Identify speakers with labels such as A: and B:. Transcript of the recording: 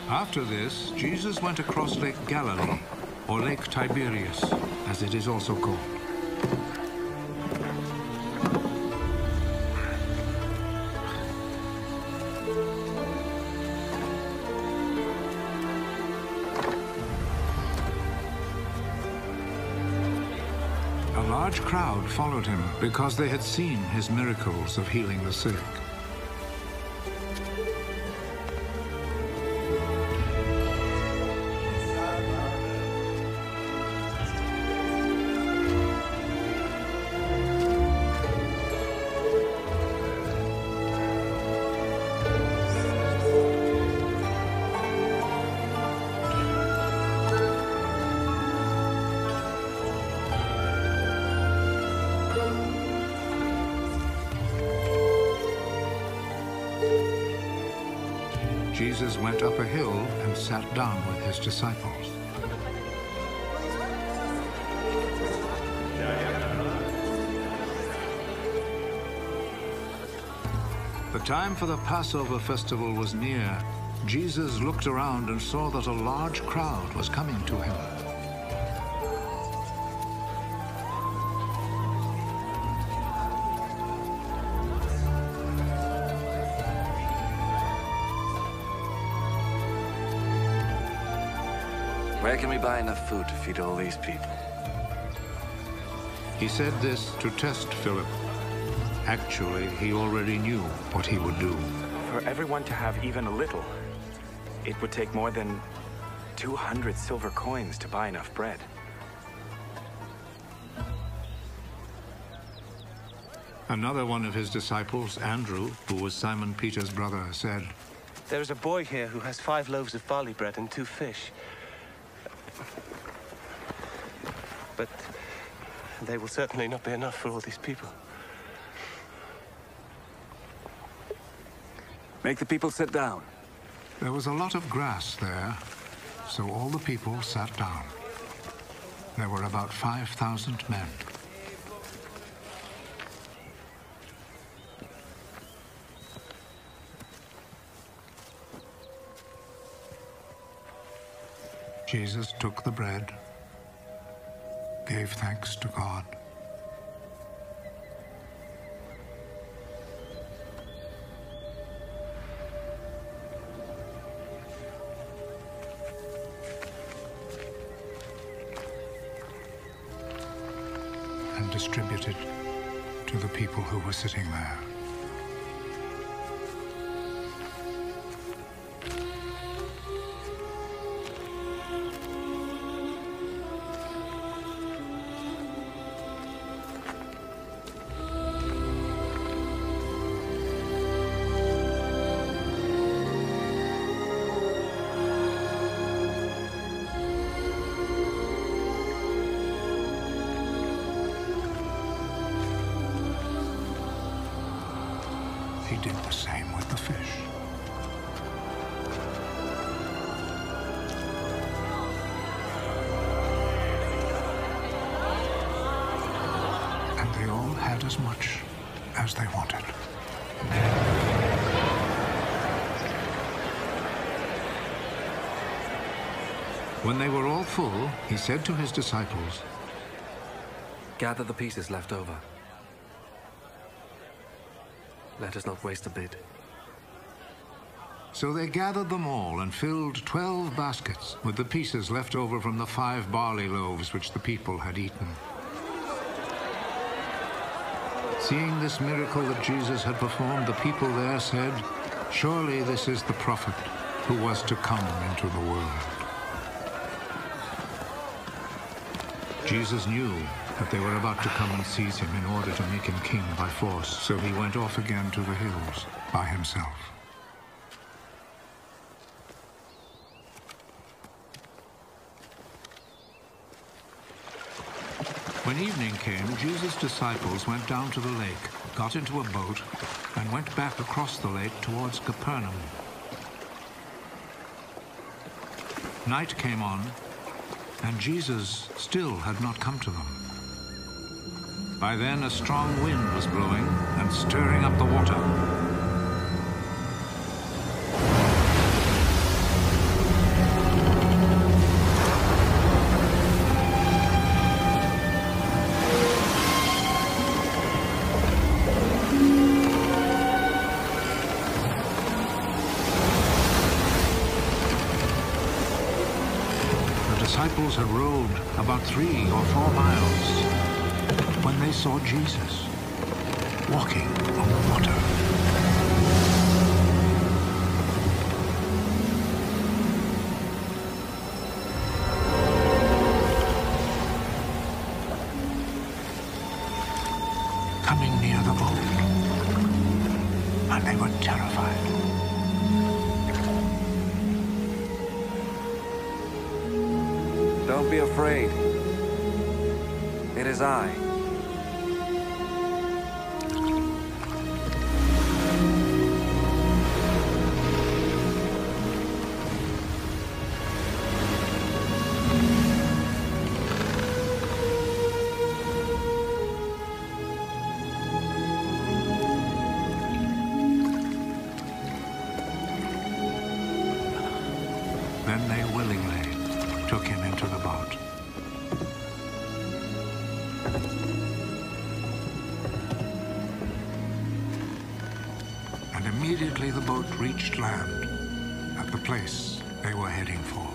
A: After this, Jesus went across Lake Galilee, or Lake Tiberias, as it is also called. A large crowd followed him because they had seen his miracles of healing the sick. Jesus went up a hill and sat down with his disciples. The time for the Passover festival was near. Jesus looked around and saw that a large crowd was coming to him.
B: Where can we buy enough food to feed all these people?
A: He said this to test Philip. Actually, he already knew what he would do.
C: For everyone to have even a little, it would take more than 200 silver coins to buy enough bread.
A: Another one of his disciples, Andrew, who was Simon Peter's brother, said,
D: "There is a boy here who has 5 loaves of barley bread and 2 fish. But they will certainly not be enough for all these people."
B: Make the people sit down.
A: There was a lot of grass there, so all the people sat down. There were about 5,000 men. Jesus took the bread, gave thanks to God, and distributed to the people who were sitting there. He did the same with the fish. And they all had as much as they wanted. When they were all full, he said to his disciples,
B: Gather the pieces left over. Let us not waste a bit.
A: So they gathered them all and filled 12 baskets with the pieces left over from the 5 barley loaves which the people had eaten. Seeing this miracle that Jesus had performed, the people there said, "Surely this is the prophet who was to come into the world." Jesus knew that they were about to come and seize him in order to make him king by force, so he went off again to the hills by himself. When evening came, Jesus' disciples went down to the lake, got into a boat, and went back across the lake towards Capernaum. Night came on, and Jesus still had not come to them. By then a strong wind was blowing and stirring up the water. disciples had rowed about 3 or 4 miles when they saw Jesus walking on the water. Coming near the boat, and they were terrified.
B: Don't be afraid. It is I.
A: Then they willingly took him into the boat. And immediately the boat reached land at the place they were heading for.